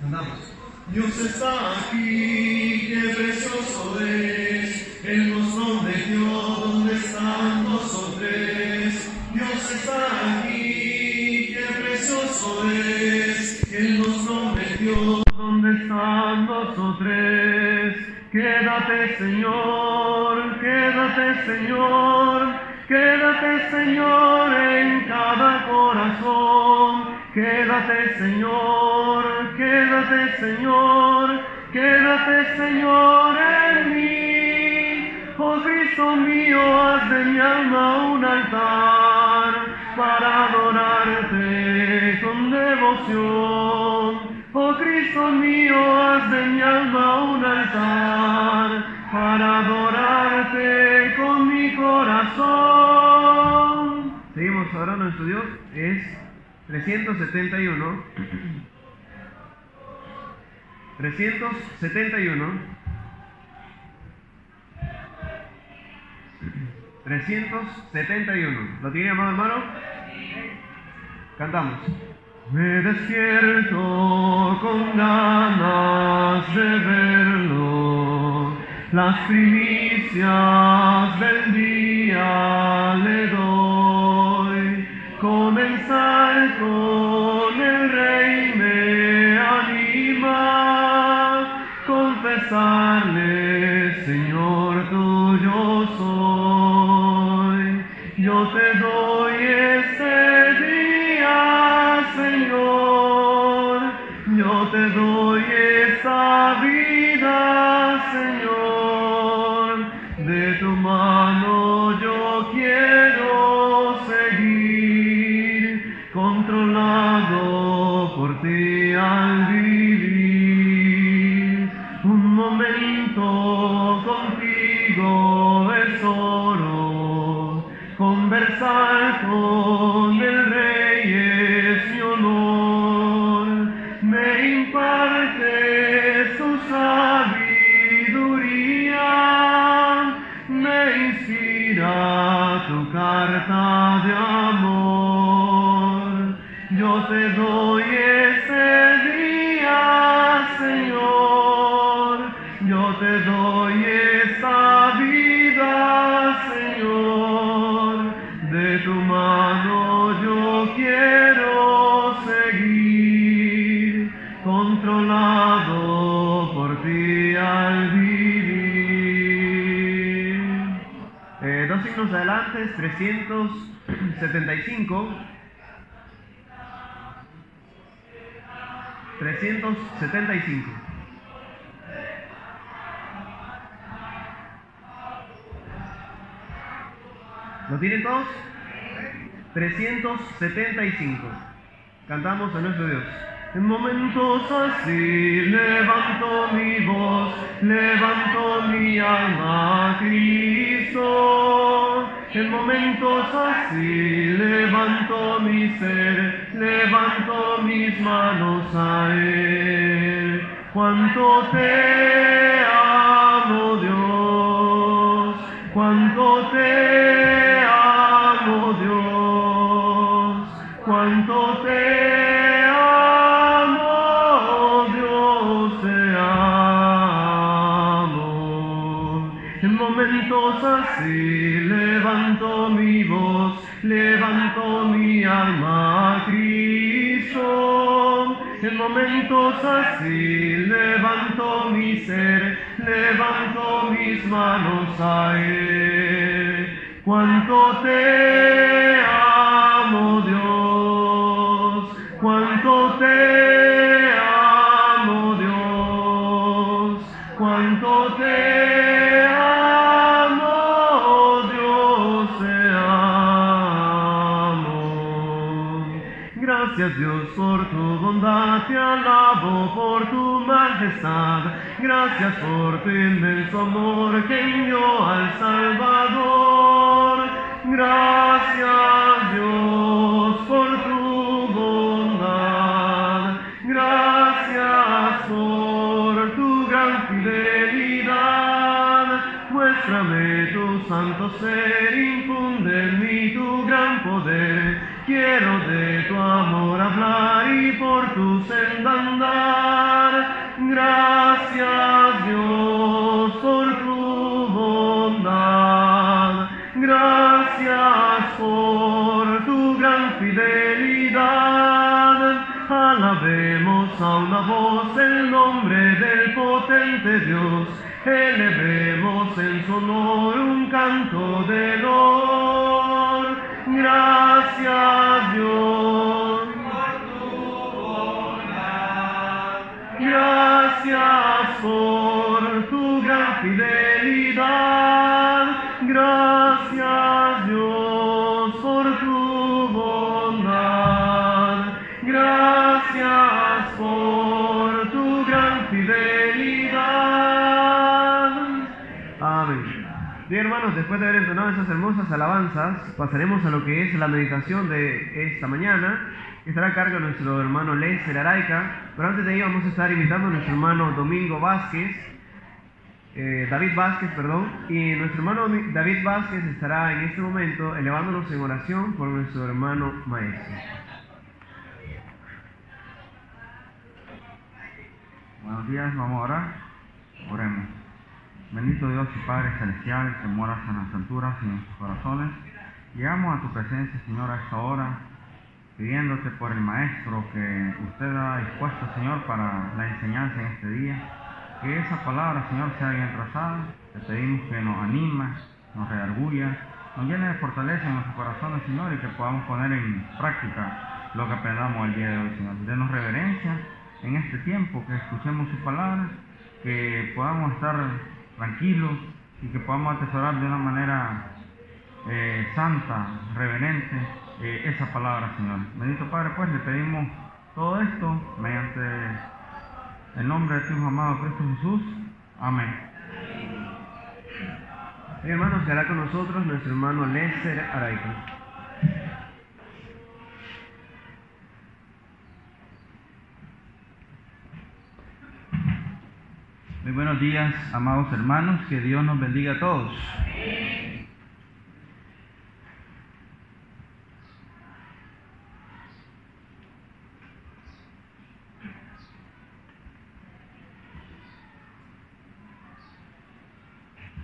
Andamos. Dios está aquí, qué precioso es, Él nos prometió, ¿dónde están dos o tres? Dios está aquí, qué precioso es, Él nos prometió, ¿dónde están dos o tres? Quédate, Señor, quédate, Señor, quédate, Señor, en cada corazón. Quédate, Señor, quédate, Señor, quédate, Señor, en mí. Oh Cristo mío, haz de mi alma un altar para adorarte con devoción. Oh Cristo mío, haz de mi alma un altar para adorarte con mi corazón. Seguimos orando en su Dios. Es 371. 371. 371. ¿Lo tiene, amado hermano? Cantamos. Me despierto con ganas de verlo, las primicias del día le doy. Comenzar con el Rey me anima, confesarle, Señor, tuyo soy. Yo te doy este día, Señor, yo te doy esta vida, Señor, de tu mano yo quiero seguir, controlado por ti al vivir. Un momento contigo es oro, conversar con el Rey es mi honor. Me imparte su sabiduría, me inspira tu carta de amor. Yo te doy ese día, Señor, yo te doy esta vida, Señor, de tu mano yo quiero seguir, controlado por ti al vivir. Dos signos adelante, 375. 375. ¿Lo tienen todos? 375. Cantamos a nuestro Dios. En momentos así levanto mi voz, levanto mi alma a Cristo. En momentos así levanto mi ser, levanto mis manos a Él. Cuánto te amo, Dios, cuánto te amo, Dios, cuánto te amo, Dios, te amo. En momentos así levanto mi voz, levanto mi alma a Cristo. En momentos así levanto mi ser, levanto mis manos a Él. Cuánto te amo, Dios, cuánto te amo, Dios, cuánto te amo, Dios, te amo. Gracias, Dios, por tu bondad, te alabo por tu majestad. Gracias por tu inmenso amor que envió al Salvador. Gracias, Dios, por tu bondad. Gracias por tu gran fidelidad. Muéstrame tu santo ser, infunde en mí tu gran poder. Quiero de tu amor hablar y por tu senda andar. Gracias Dios por tu bondad, gracias por tu gran fidelidad. Alabemos a una voz el nombre del potente Dios, elevemos en su honor un canto de honor. Gracias Dios por tu bondad, gracias por tu gran fidelidad, gracias Dios por tu bondad, gracias por tu gran fidelidad. Amén. Bien, hermanos, después de haber entonado esas hermosas alabanzas, pasaremos a lo que es la meditación de esta mañana, que estará a cargo de nuestro hermano Lester Araica. Pero antes de ello vamos a estar invitando a nuestro hermano David Vázquez, y nuestro hermano David Vázquez estará en este momento elevándonos en oración por nuestro hermano maestro. Buenos días, vamos a orar. Oremos. Bendito Dios y Padre Celestial, que moras en las alturas y en nuestros corazones, llegamos a tu presencia, Señor, a esta hora, pidiéndote por el Maestro que usted ha dispuesto, Señor, para la enseñanza en este día, que esa palabra, Señor, sea bien trazada. Te pedimos que nos anima, nos redarguya, nos llene de fortaleza en nuestros corazones, Señor, y que podamos poner en práctica lo que aprendamos el día de hoy, Señor. Denos reverencia en este tiempo, que escuchemos su palabra, que podamos estar tranquilos y que podamos atesorar de una manera santa, reverente, esa palabra, Señor. Bendito Padre, pues le pedimos todo esto mediante el nombre de tu Hijo amado Cristo Jesús. Amén. Bien, hermanos, será con nosotros nuestro hermano Lester Araica. Muy buenos días, amados hermanos, que Dios nos bendiga a todos.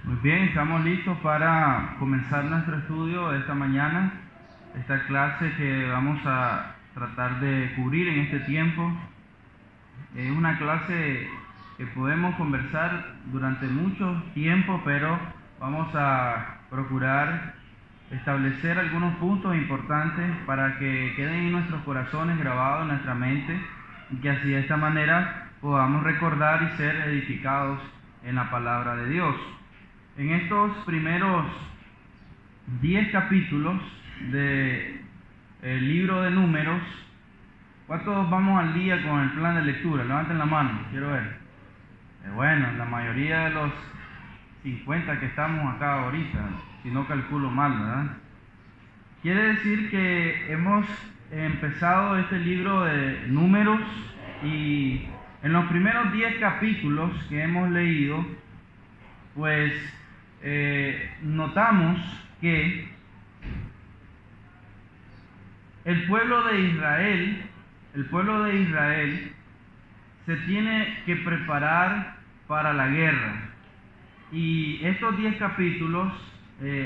Muy bien, estamos listos para comenzar nuestro estudio de esta mañana, esta clase que vamos a tratar de cubrir en este tiempo. Es una clase que podemos conversar durante mucho tiempo, pero vamos a procurar establecer algunos puntos importantes para que queden en nuestros corazones, grabados en nuestra mente, y que así de esta manera podamos recordar y ser edificados en la palabra de Dios. En estos primeros 10 capítulos del libro de Números, ¿cuántos vamos al día con el plan de lectura? Levanten la mano, quiero ver. Bueno, la mayoría de los 50 que estamos acá ahorita, si no calculo mal, ¿verdad? Quiere decir que hemos empezado este libro de Números y en los primeros 10 capítulos que hemos leído, pues notamos que el pueblo de Israel se tiene que preparar para la guerra. Y estos 10 capítulos,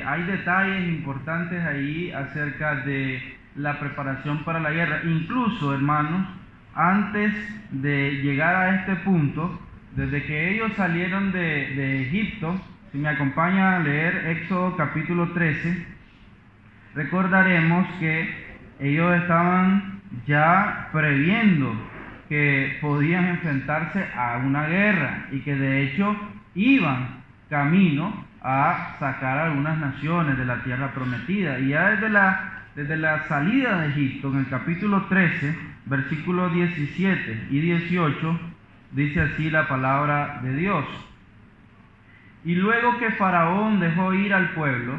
hay detalles importantes ahí acerca de la preparación para la guerra. Incluso, hermanos, antes de llegar a este punto, desde que ellos salieron de Egipto, si me acompaña a leer Éxodo capítulo 13, recordaremos que ellos estaban ya previendo que podían enfrentarse a una guerra y que de hecho iban camino a sacar a algunas naciones de la tierra prometida. Y ya desde la salida de Egipto, en el capítulo 13, versículos 17 y 18, dice así la palabra de Dios. Y luego que Faraón dejó ir al pueblo,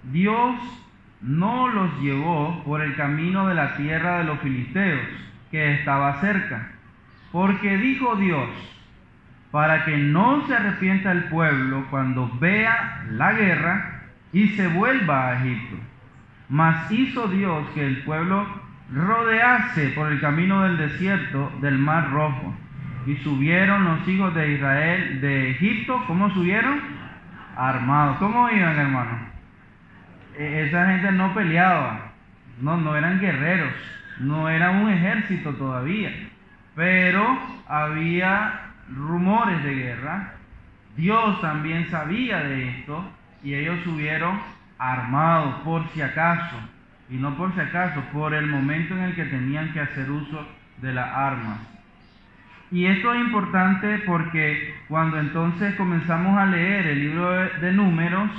Dios no los llevó por el camino de la tierra de los filisteos, que estaba cerca, porque dijo Dios, para que no se arrepienta el pueblo cuando vea la guerra y se vuelva a Egipto. Mas hizo Dios que el pueblo rodease por el camino del desierto del Mar Rojo, Y subieron los hijos de Israel de Egipto. ¿Cómo subieron? Armados. ¿Cómo iban, hermano? Esa gente no peleaba, no eran guerreros, no era un ejército todavía, pero había rumores de guerra. Dios también sabía de esto y ellos subieron armados por si acaso, y no por si acaso, por el momento en el que tenían que hacer uso de las armas. Y esto es importante porque cuando entonces comenzamos a leer el libro de Números,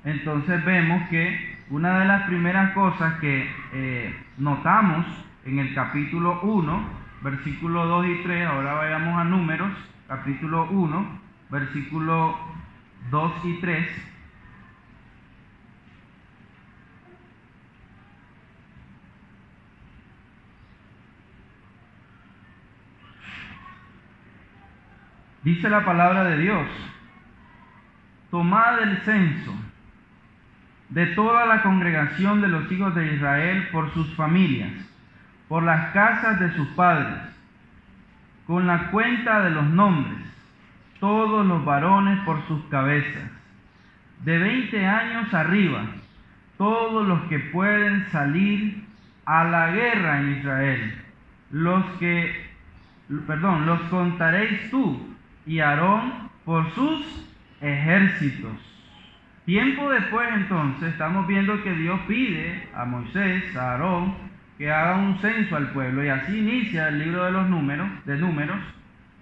entonces vemos que una de las primeras cosas que notamos en el capítulo 1, versículo 2 y 3, ahora vayamos a Números, capítulo 1, versículo 2 y 3. Dice la palabra de Dios: tomad el censo de toda la congregación de los hijos de Israel por sus familias, por las casas de sus padres, con la cuenta de los nombres, todos los varones por sus cabezas, de 20 años arriba, todos los que pueden salir a la guerra en Israel. Los contaréis tú y Aarón por sus ejércitos. Tiempo después, entonces, estamos viendo que Dios pide a Moisés, a Aarón, que haga un censo al pueblo, y así inicia el libro de los números,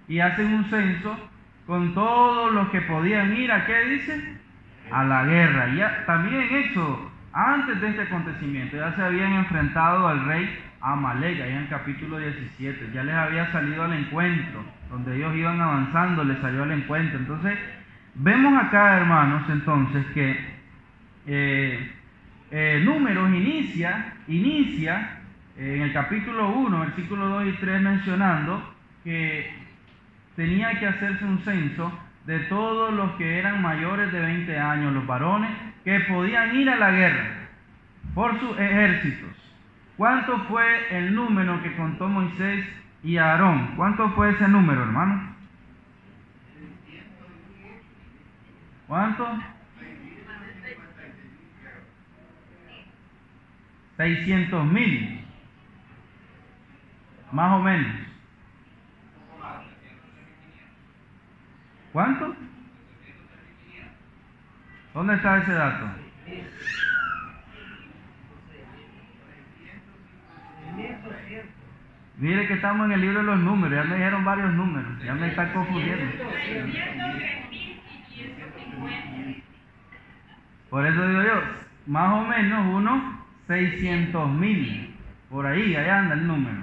y hacen un censo con todos los que podían ir, ¿a qué dice? A la guerra. Y también en Éxodo, antes de este acontecimiento, ya se habían enfrentado al rey Amalek, ahí en el capítulo 17, ya les había salido al encuentro, donde ellos iban avanzando, les salió al encuentro. Entonces, vemos acá, hermanos, entonces que Números inicia en el capítulo 1, versículo 2 y 3, mencionando que tenía que hacerse un censo de todos los que eran mayores de 20 años, los varones que podían ir a la guerra por sus ejércitos. ¿Cuánto fue el número que contó Moisés y Aarón? ¿Cuánto fue ese número, hermano? ¿Cuánto? 600,000, más o menos. ¿Cuánto? ¿Dónde está ese dato? Mire que estamos en el libro de los números, ya me dijeron varios números, ya me están confundiendo. Por eso digo yo, más o menos unos 600,000, por ahí, allá anda el número.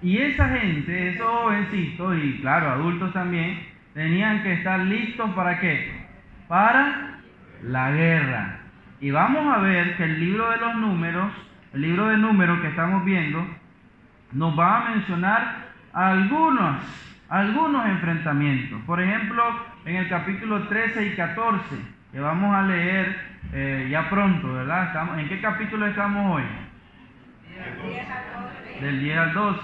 Y esa gente, esos jovencitos, y claro, adultos también, tenían que estar listos ¿para qué? Para la guerra. Y vamos a ver que el libro de los números, el libro de números que estamos viendo, nos va a mencionar algunos enfrentamientos. Por ejemplo, en el capítulo 13 y 14, que vamos a leer ya pronto, ¿verdad? ¿En qué capítulo estamos hoy? Del 10 al 12.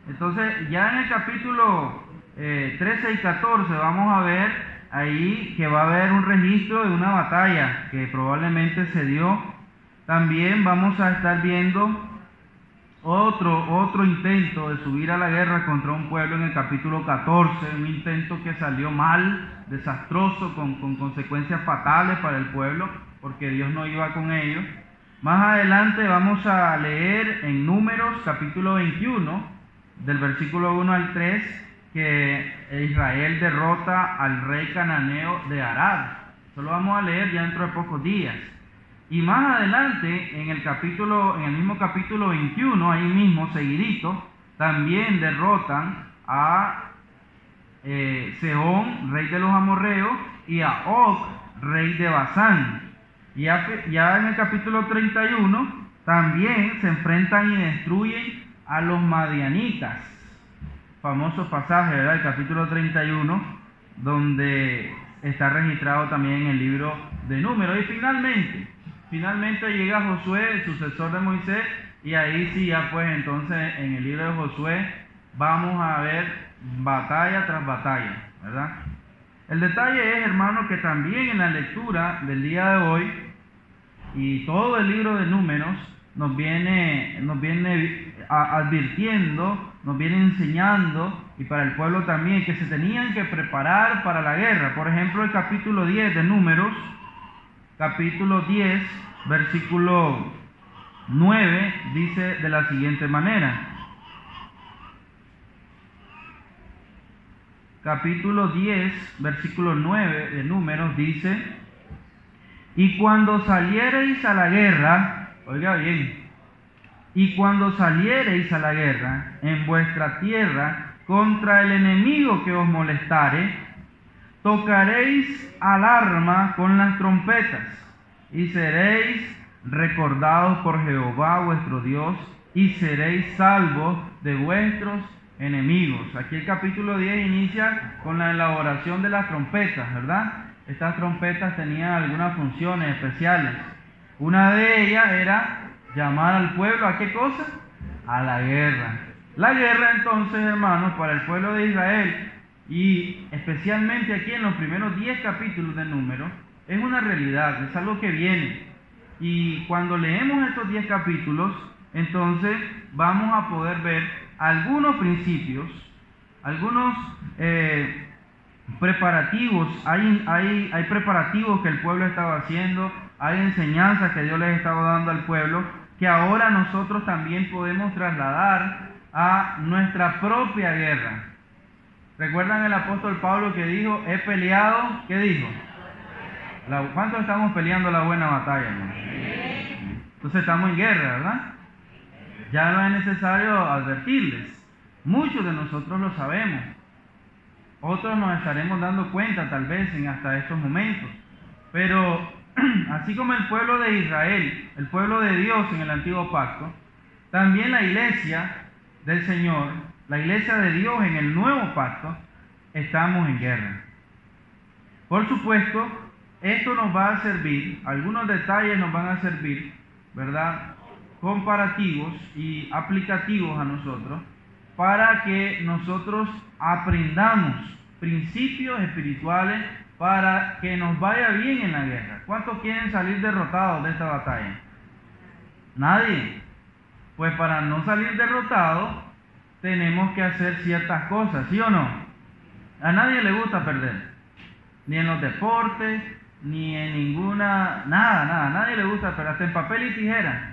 Entonces, ya en el capítulo 13 y 14 vamos a ver ahí que va a haber un registro de una batalla que probablemente se dio. También vamos a estar viendo otro intento de subir a la guerra contra un pueblo en el capítulo 14, un intento que salió mal, desastroso, con consecuencias fatales para el pueblo, porque Dios no iba con ellos. Más adelante vamos a leer en Números capítulo 21, del versículo 1 al 3, que Israel derrota al rey cananeo de Arad. Eso lo vamos a leer ya dentro de pocos días. Y más adelante, en el mismo capítulo 21, ahí mismo, seguidito, también derrotan a Sehón, rey de los amorreos, y a Og, rey de Basán. Y ya en el capítulo 31, también se enfrentan y destruyen a los madianitas. Famoso pasaje, ¿verdad? El capítulo 31, donde está registrado también en el libro de Números. Y finalmente llega Josué, el sucesor de Moisés, y ahí sí ya pues entonces en el libro de Josué vamos a ver batalla tras batalla, ¿verdad? El detalle es, hermano, que también en la lectura del día de hoy y todo el libro de Números nos viene advirtiendo, nos viene enseñando, y para el pueblo también, que se tenían que preparar para la guerra. Por ejemplo, el capítulo 10 de Números, capítulo 10, versículo 9, dice de la siguiente manera. Capítulo 10, versículo 9 de Números dice: y cuando saliereis a la guerra, oiga bien, y cuando saliereis a la guerra en vuestra tierra contra el enemigo que os molestare, tocaréis alarma con las trompetas, y seréis recordados por Jehová vuestro Dios, y seréis salvos de vuestros enemigos. Aquí el capítulo 10 inicia con la elaboración de las trompetas, ¿verdad? Estas trompetas tenían algunas funciones especiales. Una de ellas era llamar al pueblo ¿a qué cosa? A la guerra. La guerra entonces, hermanos, para el pueblo de Israel, y especialmente aquí en los primeros 10 capítulos de Números, es una realidad, es algo que viene. Y cuando leemos estos 10 capítulos, entonces vamos a poder ver algunos principios, algunos preparativos. Hay preparativos que el pueblo estaba haciendo, hay enseñanzas que Dios les estaba dando al pueblo, que ahora nosotros también podemos trasladar a nuestra propia guerra. ¿Recuerdan el apóstol Pablo que dijo, he peleado? ¿Qué dijo? ¿Cuántos estamos peleando la buena batalla, hermano? Entonces estamos en guerra, ¿verdad? Ya no es necesario advertirles. Muchos de nosotros lo sabemos. Otros nos estaremos dando cuenta tal vez en hasta estos momentos. Pero así como el pueblo de Israel, el pueblo de Dios en el antiguo pacto, también la iglesia del Señor, la iglesia de Dios en el nuevo pacto, estamos en guerra. Por supuesto, esto nos va a servir, algunos detalles nos van a servir, ¿verdad?, comparativos y aplicativos a nosotros, para que nosotros aprendamos principios espirituales para que nos vaya bien en la guerra. ¿Cuántos quieren salir derrotados de esta batalla? Nadie. Pues para no salir derrotados tenemos que hacer ciertas cosas, ¿sí o no? A nadie le gusta perder, ni en los deportes, ni en ninguna, nada, a nadie le gusta perder, hasta en papel y tijera.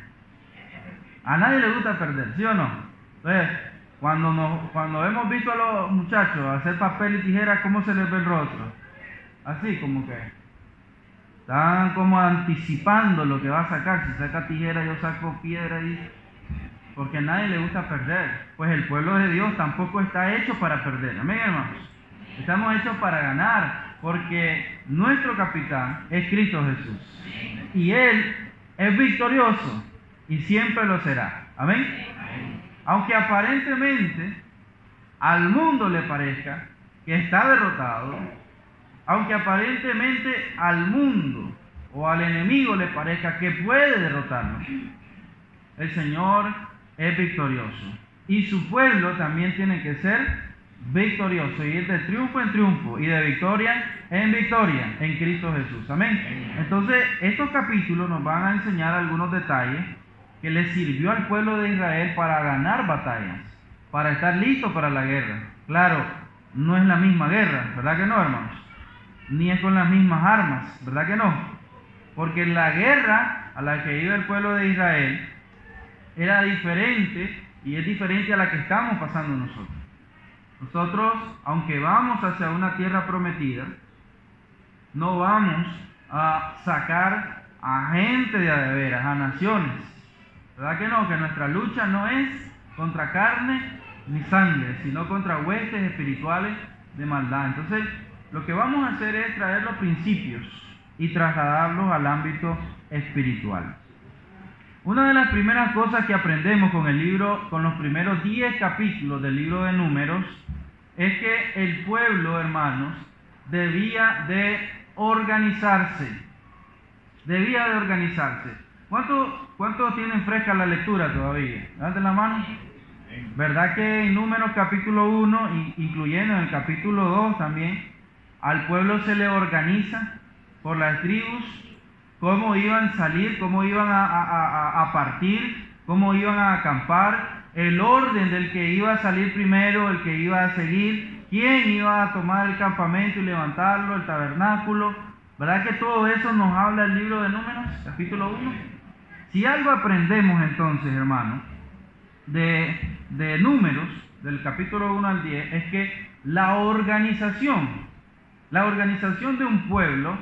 A nadie le gusta perder, ¿sí o no? Entonces, cuando hemos visto a los muchachos hacer papel y tijera, ¿cómo se les ve el rostro? Así como que están como anticipando lo que va a sacar. Si saca tijera, yo saco piedra, porque a nadie le gusta perder. Pues el pueblo de Dios tampoco está hecho para perder. Amén, hermanos. Estamos hechos para ganar, porque nuestro capitán es Cristo Jesús. Y Él es victorioso y siempre lo será. Amén. Aunque aparentemente al mundo le parezca que está derrotado, aunque aparentemente al mundo o al enemigo le parezca que puede derrotarnos, el Señor es victorioso. Y su pueblo también tiene que ser victorioso, y ir de triunfo en triunfo y de victoria en victoria en Cristo Jesús. Amén. Entonces, estos capítulos nos van a enseñar algunos detalles que les sirvió al pueblo de Israel para ganar batallas, para estar listo para la guerra. Claro, no es la misma guerra, ¿verdad que no, hermanos? Ni es con las mismas armas, ¿verdad que no? Porque la guerra a la que iba el pueblo de Israel era diferente, y es diferente a la que estamos pasando nosotros. Nosotros, aunque vamos hacia una tierra prometida, no vamos a sacar a gente de a veras, a naciones. ¿Verdad que no? Que nuestra lucha no es contra carne ni sangre, sino contra huestes espirituales de maldad. Entonces, lo que vamos a hacer es traer los principios y trasladarlos al ámbito espiritual. Una de las primeras cosas que aprendemos con el libro, con los primeros 10 capítulos del libro de Números, es que el pueblo, hermanos, debía de organizarse. Debía de organizarse. ¿Cuántos tienen fresca la lectura todavía? Levanten la mano. ¿Verdad que en Números capítulo 1, incluyendo en el capítulo 2 también, al pueblo se le organiza por las tribus, cómo iban a salir, cómo iban a partir, cómo iban a acampar, el orden del que iba a salir primero, el que iba a seguir, quién iba a tomar el campamento y levantarlo, el tabernáculo? ¿Verdad que todo eso nos habla el libro de Números, capítulo 1? Si algo aprendemos entonces, hermanos, de Números, del capítulo 1 al 10, es que la organización de un pueblo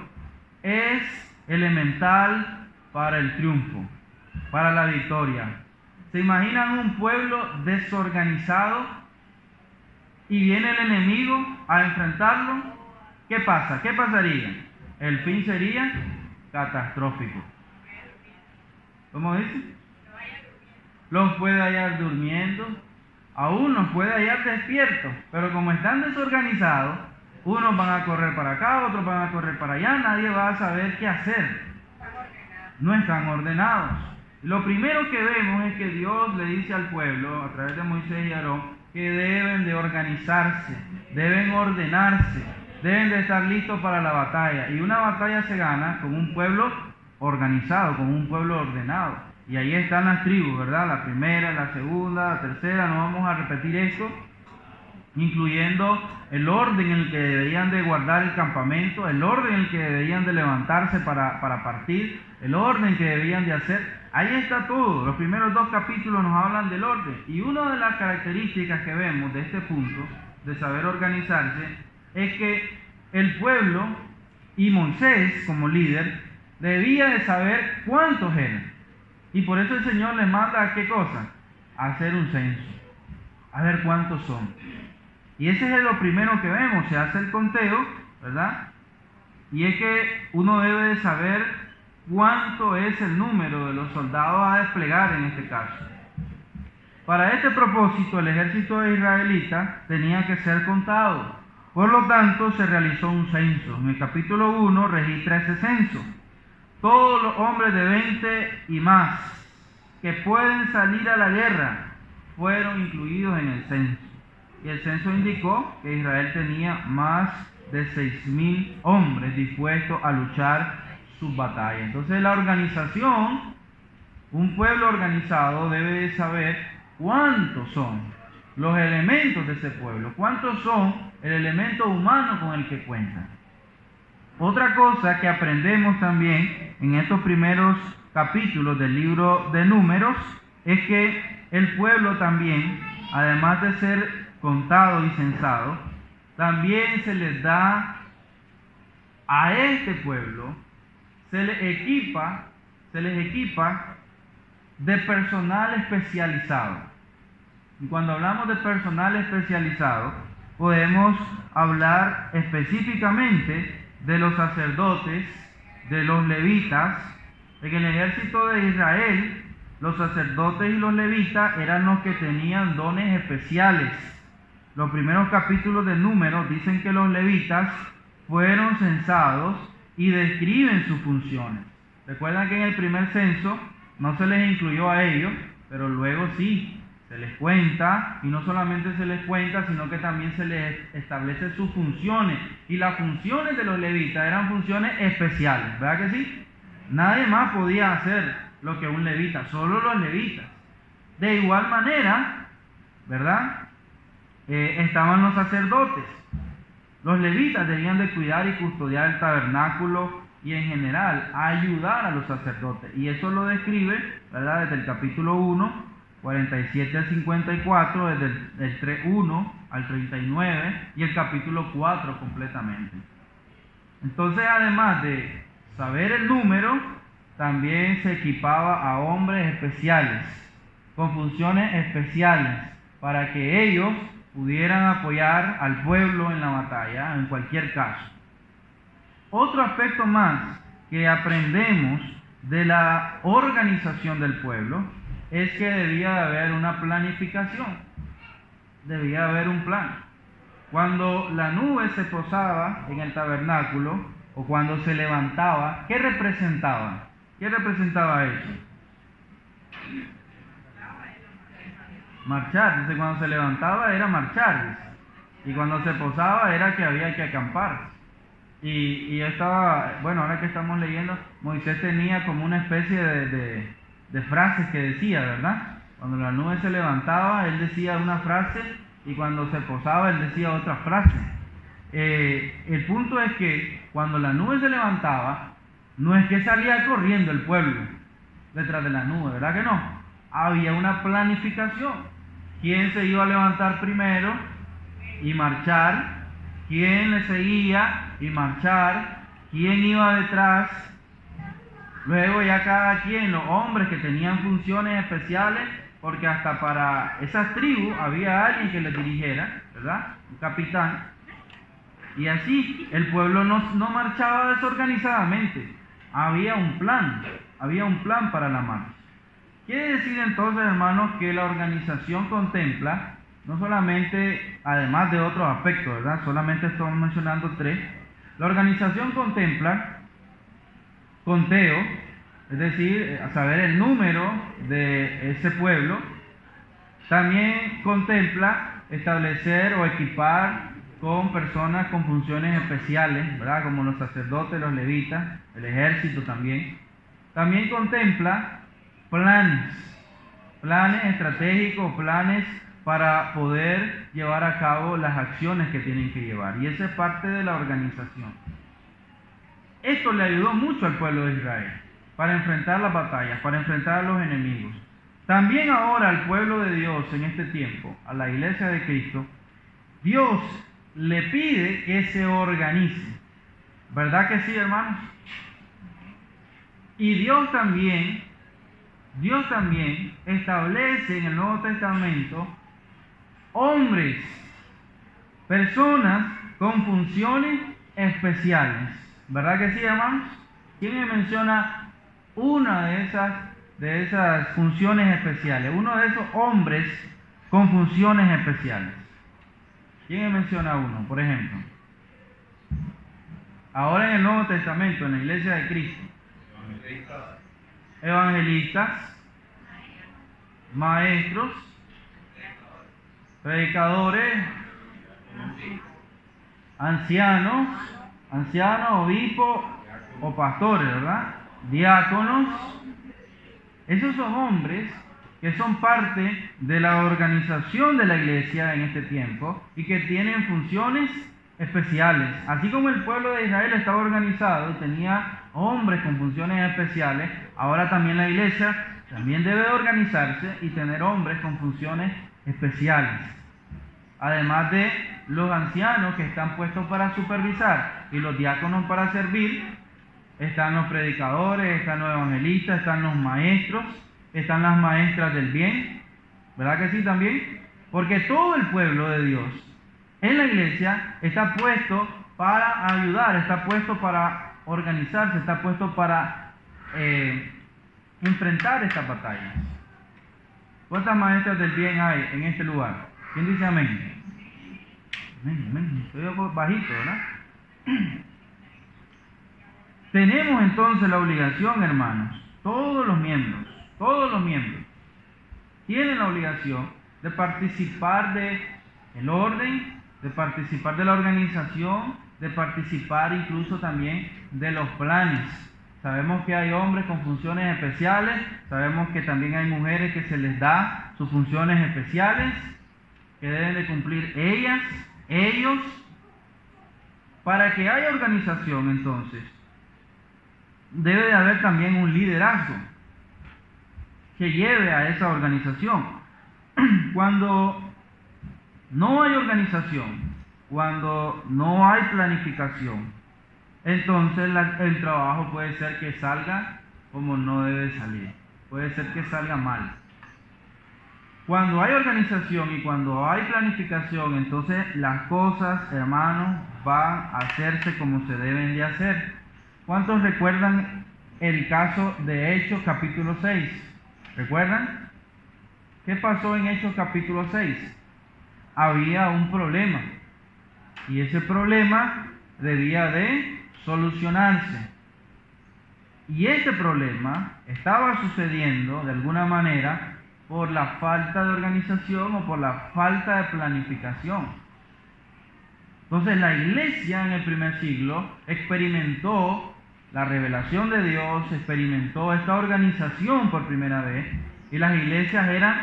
es elemental para el triunfo, para la victoria. ¿Se imaginan un pueblo desorganizado y viene el enemigo a enfrentarlo? ¿Qué pasa? ¿Qué pasaría? El fin sería catastrófico. ¿Cómo dice? Los puede hallar durmiendo, aún los puede hallar despiertos, pero como están desorganizados, unos van a correr para acá, otros van a correr para allá, nadie va a saber qué hacer. No están ordenados. Lo primero que vemos es que Dios le dice al pueblo, a través de Moisés y Aarón, que deben de organizarse, deben ordenarse, deben de estar listos para la batalla. Y una batalla se gana con un pueblo organizado, con un pueblo ordenado. Y ahí están las tribus, ¿verdad? La primera, la segunda, la tercera, no vamos a repetir esto, incluyendo el orden en el que deberían de guardar el campamento, el orden en el que deberían de levantarse para partir, el orden que debían de hacer. Ahí está todo. Los primeros 2 capítulos nos hablan del orden. Y una de las características que vemos de este punto, de saber organizarse, es que el pueblo y Moisés, como líder, debía de saber cuántos eran. Y por eso el Señor les manda a ¿qué cosa? A hacer un censo, a ver cuántos son. Y ese es lo primero que vemos, se hace el conteo, ¿verdad? Y es que uno debe de saber cuánto es el número de los soldados a desplegar en este caso. Para este propósito, el ejército israelita tenía que ser contado. Por lo tanto, se realizó un censo. En el capítulo 1 registra ese censo. Todos los hombres de 20 y más que pueden salir a la guerra fueron incluidos en el censo. Y el censo indicó que Israel tenía más de 6.000 hombres dispuestos a luchar sus batallas. Entonces la organización, un pueblo organizado debe de saber cuántos son los elementos de ese pueblo, cuántos son el elemento humano con el que cuentan. Otra cosa que aprendemos también en estos primeros capítulos del libro de Números es que el pueblo también, además de ser contado y censado, también se les da a este pueblo, se les equipa de personal especializado. Y cuando hablamos de personal especializado, podemos hablar específicamente de los sacerdotes, de los levitas. En el ejército de Israel, los sacerdotes y los levitas eran los que tenían dones especiales. Los primeros capítulos de Números dicen que los levitas fueron censados y describen sus funciones. Recuerdan que en el primer censo no se les incluyó a ellos, pero luego sí, se les cuenta, y no solamente se les cuenta, sino que también se les establece sus funciones. Y las funciones de los levitas eran funciones especiales, ¿verdad que sí? Nadie más podía hacer lo que un levita, solo los levitas. De igual manera, ¿verdad? Estaban los sacerdotes. Los levitas debían de cuidar y custodiar el tabernáculo y en general ayudar a los sacerdotes. Y eso lo describe, ¿verdad? Desde el capítulo 1, 47 al 54, desde el 3:1 al 39 y el capítulo 4 completamente. Entonces, además de saber el número, también se equipaba a hombres especiales, con funciones especiales, para que ellos pudieran apoyar al pueblo en la batalla, en cualquier caso. Otro aspecto más que aprendemos de la organización del pueblo es que debía de haber una planificación, debía haber un plan. Cuando la nube se posaba en el tabernáculo o cuando se levantaba, ¿qué representaba? ¿Qué representaba eso? marchar. Dice, cuando se levantaba era marchar, dice. Y cuando se posaba era que había que acampar. Y estaba, bueno, ahora que estamos leyendo, Moisés tenía como una especie de frases que decía, ¿verdad? Cuando la nube se levantaba, él decía una frase, y cuando se posaba, él decía otra frase. El punto es que cuando la nube se levantaba, no es que salía corriendo el pueblo detrás de la nube, ¿verdad que no? Había una planificación. ¿Quién se iba a levantar primero y marchar? ¿Quién le seguía y marchar? ¿Quién iba detrás? Luego ya cada quien, los hombres que tenían funciones especiales, porque hasta para esas tribus había alguien que les dirigiera, ¿verdad? Un capitán. Y así el pueblo no marchaba desorganizadamente. Había un plan para la marcha. Quiere decir entonces, hermanos, que la organización contempla no solamente, además de otros aspectos, ¿verdad? Solamente estamos mencionando 3. La organización contempla conteo, es decir, saber el número de ese pueblo. También contempla establecer o equipar con personas con funciones especiales, ¿verdad? Como los sacerdotes, los levitas, el ejército también. También contempla planes estratégicos, planes para poder llevar a cabo las acciones que tienen que llevar. Y esa es parte de la organización. Esto le ayudó mucho al pueblo de Israel para enfrentar las batallas, para enfrentar a los enemigos. También ahora al pueblo de Dios en este tiempo, a la iglesia de Cristo, Dios le pide que se organice. ¿Verdad que sí, hermanos? Y Dios también establece en el Nuevo Testamento hombres, personas con funciones especiales. ¿Verdad que sí, hermanos? ¿Quién me menciona una de esas funciones especiales? Uno de esos hombres con funciones especiales. ¿Quién me menciona uno, por ejemplo? Ahora en el Nuevo Testamento, en la iglesia de Cristo. Evangelistas, maestros, predicadores, ancianos, obispos o pastores, ¿verdad? Diáconos. Esos son hombres que son parte de la organización de la iglesia en este tiempo y que tienen funciones especiales. Así como el pueblo de Israel estaba organizado y tenía hombres con funciones especiales, ahora también la iglesia también debe organizarse y tener hombres con funciones especiales. Además de los ancianos que están puestos para supervisar y los diáconos para servir, están los predicadores, están los evangelistas, están los maestros, están las maestras del bien. ¿Verdad que sí también? Porque todo el pueblo de Dios en la iglesia está puesto para ayudar, está puesto para organizarse, está puesto para enfrentar estas batallas. ¿Cuántas maestras del bien hay en este lugar? ¿Quién dice amén? Amén. Estoy bajito, ¿verdad? Tenemos entonces la obligación, hermanos, todos los miembros, tienen la obligación de participar del orden, de participar de la organización, de participar incluso también de los planes. Sabemos que hay hombres con funciones especiales, sabemos que también hay mujeres que se les da sus funciones especiales, que deben de cumplir ellos. Para que haya organización, entonces, debe de haber también un liderazgo que lleve a esa organización. Cuando no hay organización, cuando no hay planificación, entonces el trabajo puede ser que salga como no debe salir, puede ser que salga mal. Cuando hay organización y cuando hay planificación, entonces las cosas, hermanos, van a hacerse como se deben de hacer. ¿Cuántos recuerdan el caso de Hechos capítulo 6? ¿Recuerdan? ¿Qué pasó en Hechos capítulo 6? Había un problema y ese problema debía de solucionarse. Y este problema estaba sucediendo de alguna manera por la falta de organización o por la falta de planificación. Entonces la iglesia en el primer siglo experimentó la revelación de Dios, experimentó esta organización por primera vez, y las iglesias eran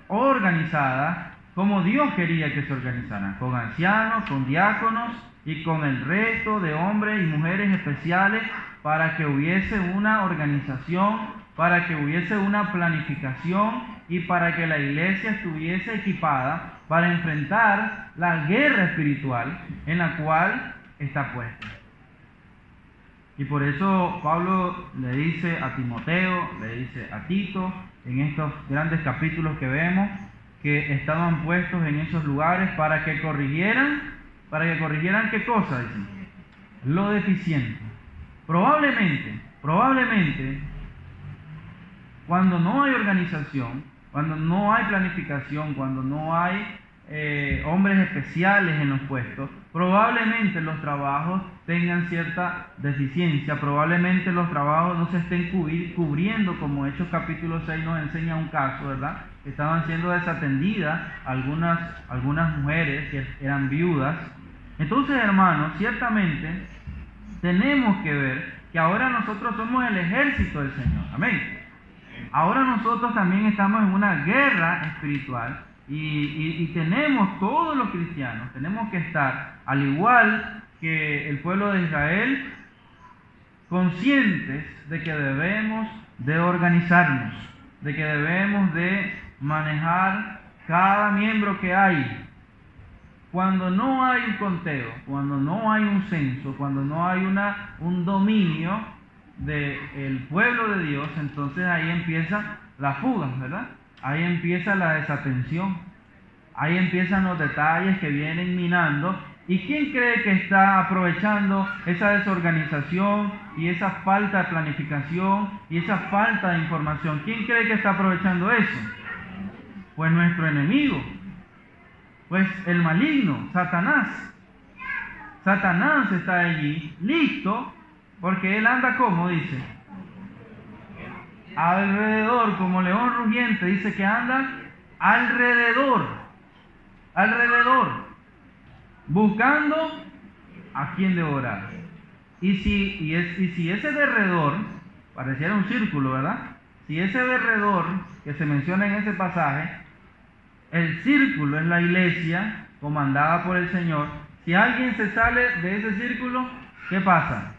organizadas como Dios quería que se organizaran, con ancianos, con diáconos y con el resto de hombres y mujeres especiales, para que hubiese una organización, para que hubiese una planificación y para que la iglesia estuviese equipada para enfrentar la guerra espiritual en la cual está puesta. Y por eso Pablo le dice a Timoteo, le dice a Tito, en estos grandes capítulos que vemos, que estaban puestos en esos lugares para que corrigieran ¿qué cosa? Dicen, lo deficiente. Probablemente, cuando no hay organización, cuando no hay planificación, cuando no hay hombres especiales en los puestos, probablemente los trabajos tengan cierta deficiencia, probablemente los trabajos no se estén cubriendo, como Hechos capítulo 6 nos enseña un caso, ¿verdad? Estaban siendo desatendidas algunas mujeres que eran viudas. Entonces, hermanos, ciertamente tenemos que ver que ahora nosotros somos el ejército del Señor. Amén. Ahora nosotros también estamos en una guerra espiritual y tenemos, todos los cristianos, tenemos que estar, al igual que el pueblo de Israel, conscientes de que debemos de organizarnos, de que debemos de manejar cada miembro que hay. Cuando no hay un conteo, cuando no hay un censo, cuando no hay un dominio del pueblo de Dios, entonces ahí empieza la fuga, ¿verdad? Ahí empieza la desatención, ahí empiezan los detalles que vienen minando. ¿Y quién cree que está aprovechando esa desorganización y esa falta de planificación y esa falta de información? ¿Quién cree que está aprovechando eso? Pues nuestro enemigo, pues el maligno, Satanás. Satanás está allí, listo, porque él anda como, dice, alrededor, como león rugiente, dice que anda alrededor, buscando a quien devorar. Y si ese derredor, pareciera un círculo, ¿verdad? Si ese derredor que se menciona en ese pasaje, el círculo es la iglesia comandada por el Señor, si alguien se sale de ese círculo, ¿qué pasa?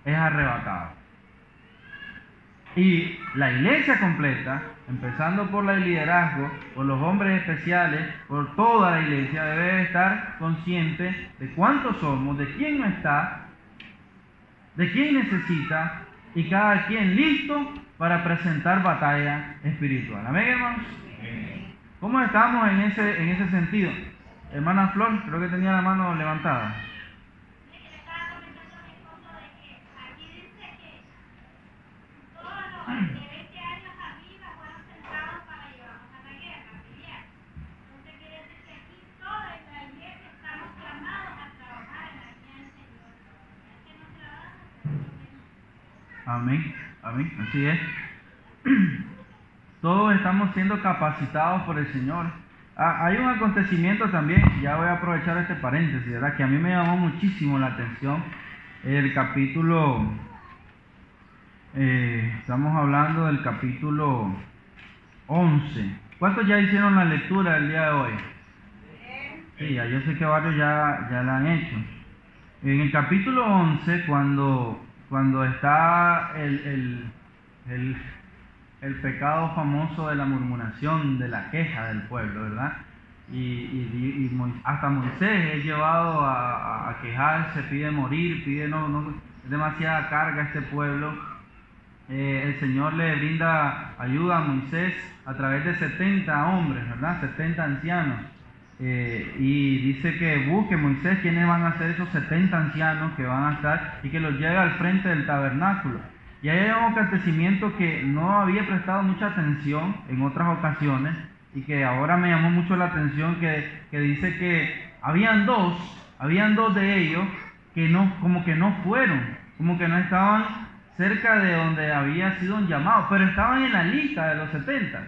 Es arrebatado. Y la iglesia completa, empezando por el liderazgo, por los hombres especiales, por toda la iglesia, debe estar consciente de cuántos somos, de quién no está, de quién necesita, y cada quien listo para presentar batalla espiritual. ¿Amén, hermanos? ¿Cómo estamos en ese sentido? Hermana Flor, creo que tenía la mano levantada. Amén, así es. Todos estamos siendo capacitados por el Señor. Hay un acontecimiento también, ya voy a aprovechar este paréntesis, ¿verdad? Que a mí me llamó muchísimo la atención. El capítulo, estamos hablando del capítulo 11. ¿Cuántos ya hicieron la lectura el día de hoy? Sí, yo sé que varios ya la han hecho. En el capítulo 11, cuando está el pecado famoso de la murmuración, de la queja del pueblo, ¿verdad? Y hasta Moisés es llevado a quejarse, pide morir, pide no demasiada carga a este pueblo. El Señor le brinda ayuda a Moisés a través de 70 hombres, ¿verdad? 70 ancianos. Y dice que busque Moisés quiénes van a ser esos 70 ancianos que van a estar y que los lleve al frente del tabernáculo. Y hay un acontecimiento que no había prestado mucha atención en otras ocasiones y que ahora me llamó mucho la atención, que dice que habían dos de ellos que como que no fueron, como que no estaban cerca de donde había sido un llamado, pero estaban en la lista de los 70.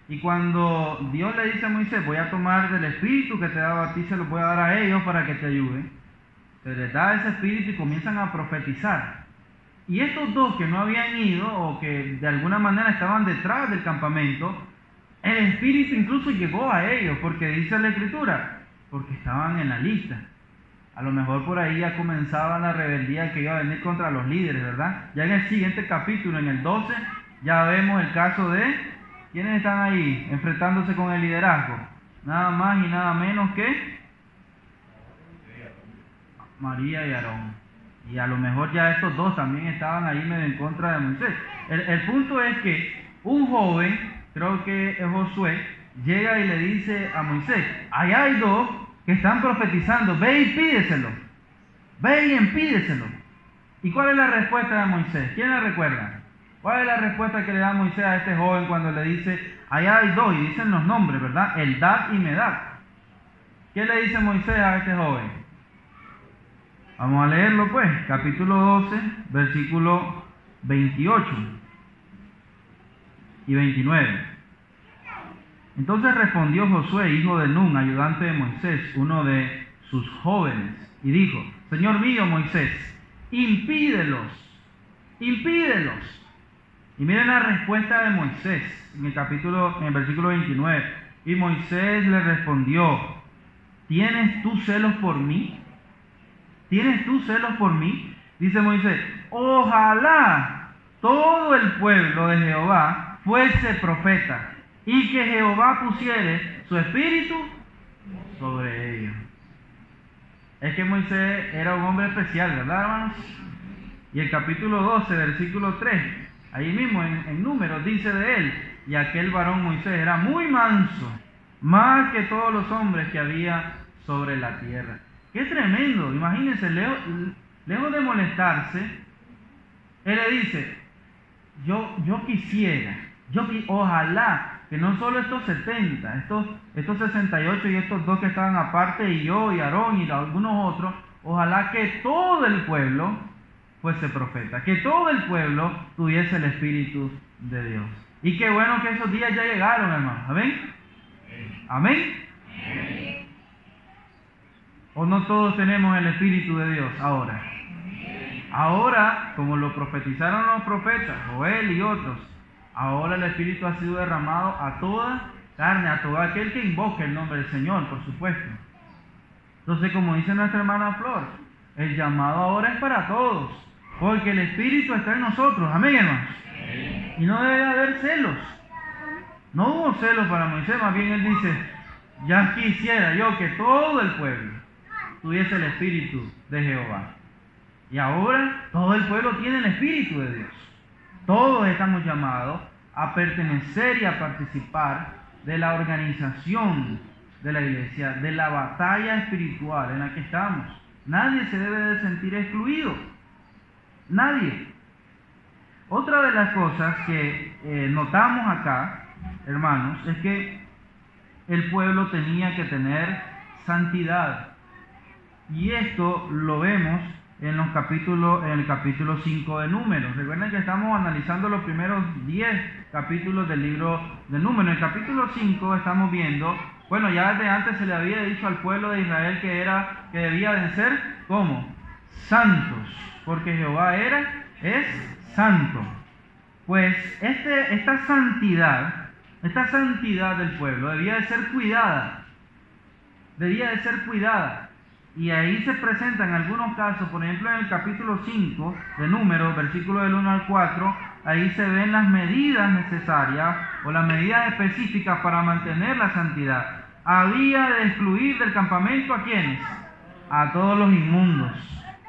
Y cuando Dios le dice a Moisés, voy a tomar del espíritu que te he dado a ti, se lo voy a dar a ellos para que te ayuden, se les da ese espíritu y comienzan a profetizar. Y estos dos que no habían ido o que de alguna manera estaban detrás del campamento, el espíritu incluso llegó a ellos, porque dice la escritura, porque estaban en la lista. A lo mejor por ahí ya comenzaba la rebeldía que iba a venir contra los líderes, ¿verdad? Ya en el siguiente capítulo, en el 12, ya vemos el caso de ¿quiénes están ahí enfrentándose con el liderazgo? Nada más y nada menos que María y Aarón. Y a lo mejor ya estos dos también estaban ahí medio en contra de Moisés. El punto es que un joven, creo que es Josué, llega y le dice a Moisés, allá hay dos que están profetizando, ve y pídeselo. Ve y impídeselo. ¿Y cuál es la respuesta de Moisés? ¿Quién la recuerda? ¿Cuál es la respuesta que le da Moisés a este joven cuando le dice, allá hay dos, y dicen los nombres, ¿verdad? Eldad y Medad. ¿Qué le dice Moisés a este joven? Vamos a leerlo pues, capítulo 12, versículo 28 y 29. Entonces respondió Josué, hijo de Nun, ayudante de Moisés, uno de sus jóvenes, y dijo, Señor mío Moisés, impídelos. Y miren la respuesta de Moisés en el versículo 29. Y Moisés le respondió, ¿tienes tú celos por mí? ¿Tienes tú celos por mí? Dice Moisés, ojalá todo el pueblo de Jehová fuese profeta y que Jehová pusiere su espíritu sobre ellos. Es que Moisés era un hombre especial, ¿verdad, hermanos? Y el capítulo 12, versículo 3, ahí mismo en Números dice de él, y aquel varón Moisés era muy manso, más que todos los hombres que había sobre la tierra. ¡Qué tremendo! Imagínense, lejos de molestarse, él le dice, yo quisiera, ojalá, que no solo estos 70, estos 68 y estos dos que estaban aparte, y yo y Aarón y algunos otros, ojalá que todo el pueblo fuese profeta, que todo el pueblo tuviese el Espíritu de Dios. Y qué bueno que esos días ya llegaron, hermanos. ¿Amén? ¿Amén? ¿O no todos tenemos el Espíritu de Dios ahora? Ahora, como lo profetizaron los profetas, Joel y otros, ahora el Espíritu ha sido derramado a toda carne, a todo aquel que invoque el nombre del Señor, por supuesto. Entonces, como dice nuestra hermana Flor, el llamado ahora es para todos, porque el Espíritu está en nosotros. Amén, hermanos. Y no debe haber celos. No hubo celos para Moisés, más bien él dice, ya quisiera yo que todo el pueblo tuviese el Espíritu de Jehová. Y ahora todo el pueblo tiene el Espíritu de Dios. Todos estamos llamados a pertenecer y a participar de la organización de la iglesia, de la batalla espiritual en la que estamos. Nadie se debe de sentir excluido. Nadie. Otra de las cosas que notamos acá, hermanos, es que el pueblo tenía que tener santidad. Y esto lo vemos en el capítulo 5 de Números. Recuerden que estamos analizando los primeros 10 capítulos del libro de Números. En el capítulo 5 estamos viendo, bueno, ya desde antes se le había dicho al pueblo de Israel que debía de ser, ¿cómo? Santos, porque Jehová es santo. Pues esta santidad del pueblo debía de ser cuidada. Y ahí se presentan algunos casos, por ejemplo en el capítulo 5 de Números, versículos del 1 al 4, ahí se ven las medidas necesarias o las medidas específicas para mantener la santidad. Había de excluir del campamento ¿a quiénes? A todos los inmundos.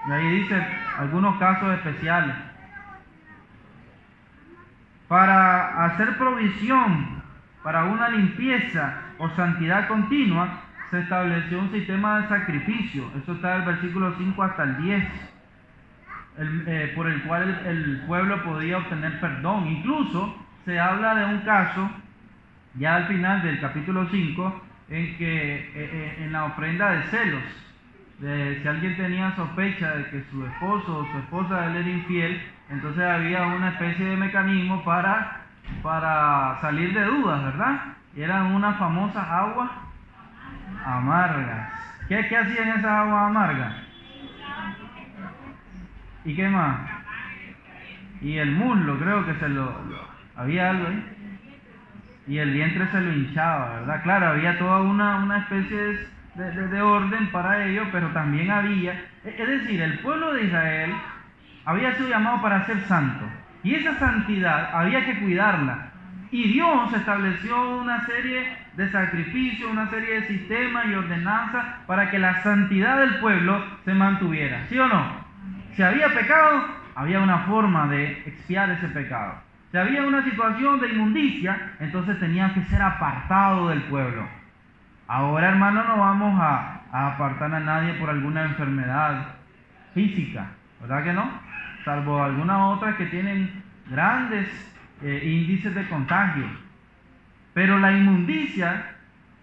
Y ahí dice algunos casos especiales. Para hacer provisión para una limpieza o santidad continua, se estableció un sistema de sacrificio. Eso está del versículo 5 hasta el 10, por el cual el pueblo podía obtener perdón. Incluso se habla de un caso, ya al final del capítulo 5, en que en la ofrenda de celos, si alguien tenía sospecha de que su esposo o su esposa él era infiel, entonces había una especie de mecanismo para para salir de dudas, ¿verdad? Eran unas famosas aguas amargas. ¿Qué hacían esas aguas amargas? ¿Y qué más? Y el muslo, creo que había algo ahí. Y el vientre se lo hinchaba, ¿verdad? Claro, había toda una especie de orden para ello, pero también había, es decir, el pueblo de Israel había sido llamado para ser santo, y esa santidad había que cuidarla, y Dios estableció una serie de sacrificios, una serie de sistemas y ordenanzas para que la santidad del pueblo se mantuviera, ¿sí o no? Si había pecado, había una forma de expiar ese pecado. Si había una situación de inmundicia, entonces tenía que ser apartado del pueblo. Ahora, hermano, no vamos a apartar a nadie por alguna enfermedad física, ¿verdad que no? Salvo algunas otras que tienen grandes índices de contagio. Pero la inmundicia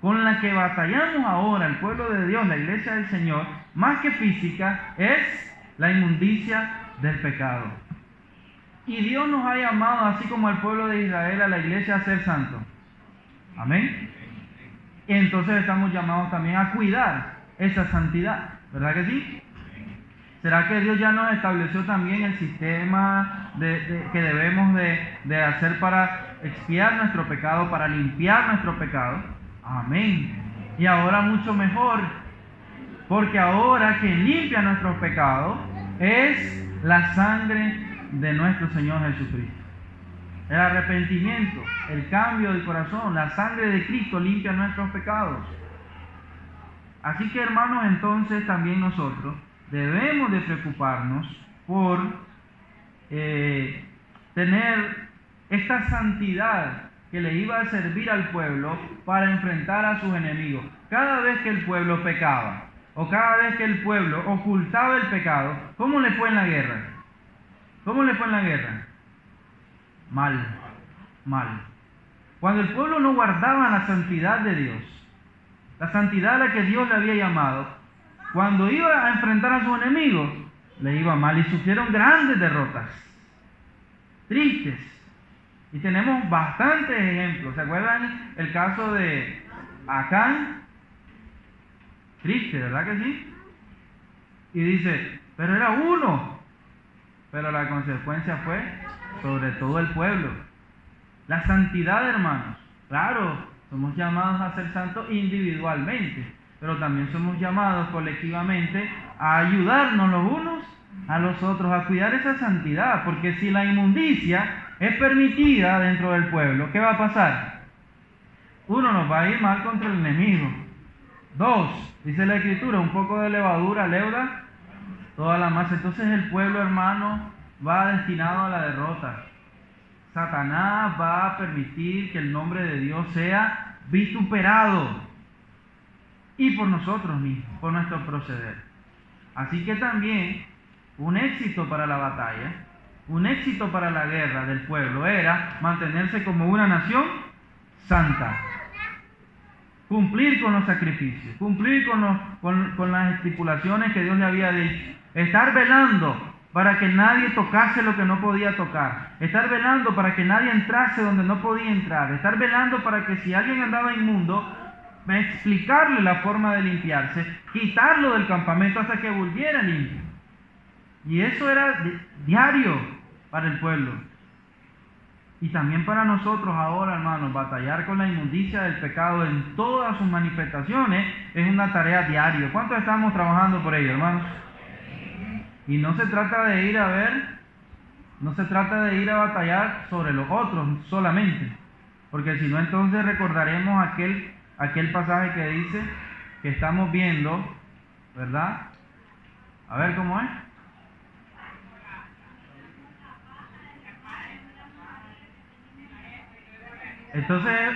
con la que batallamos ahora el pueblo de Dios, la iglesia del Señor, más que física, es la inmundicia del pecado. Y Dios nos ha llamado, así como al pueblo de Israel, a la iglesia a ser santos. Amén. Entonces estamos llamados también a cuidar esa santidad, ¿verdad que sí? ¿Será que Dios ya nos estableció también el sistema que debemos de hacer para expiar nuestro pecado, para limpiar nuestro pecado? Amén. Y ahora mucho mejor, porque ahora quien limpia nuestros pecados es la sangre de nuestro Señor Jesucristo. El arrepentimiento, el cambio del corazón, la sangre de Cristo limpia nuestros pecados. Así que, hermanos, entonces también nosotros debemos de preocuparnos por tener esta santidad que le iba a servir al pueblo para enfrentar a sus enemigos. Cada vez que el pueblo pecaba, o cada vez que el pueblo ocultaba el pecado, ¿cómo le fue en la guerra? ¿Cómo le fue en la guerra? Mal. Cuando el pueblo no guardaba la santidad de Dios, la santidad a la que Dios le había llamado, cuando iba a enfrentar a sus enemigos, le iba mal y sufrieron grandes derrotas, tristes. Y tenemos bastantes ejemplos. ¿Se acuerdan el caso de Acán? Triste, ¿verdad que sí? Y dice, pero era uno. Pero la consecuencia fue sobre todo el pueblo. La santidad, hermanos. Claro, somos llamados a ser santos individualmente, pero también somos llamados colectivamente a ayudarnos los unos a los otros, a cuidar esa santidad, porque si la inmundicia es permitida dentro del pueblo, ¿qué va a pasar? Uno, nos va a ir mal contra el enemigo. Dos, dice la Escritura, un poco de levadura leuda toda la masa. Entonces el pueblo, hermano, va destinado a la derrota. Satanás va a permitir que el nombre de Dios sea vituperado, y por nosotros mismos, por nuestro proceder. Así que también un éxito para la batalla, un éxito para la guerra del pueblo era mantenerse como una nación santa, cumplir con los sacrificios, cumplir con las estipulaciones que Dios le había dicho, estar velando para que nadie tocase lo que no podía tocar, estar velando para que nadie entrase donde no podía entrar, estar velando para que si alguien andaba inmundo, explicarle la forma de limpiarse, quitarlo del campamento hasta que volviera limpio. Y eso era diario para el pueblo. Y también para nosotros ahora, hermanos, batallar con la inmundicia del pecado en todas sus manifestaciones es una tarea diaria. ¿Cuántos estamos trabajando por ello, hermanos? Y no se trata de ir a ver, no se trata de ir a batallar sobre los otros solamente, porque si no, entonces recordaremos aquel pasaje que dice que estamos viendo, ¿verdad? A ver cómo es. Entonces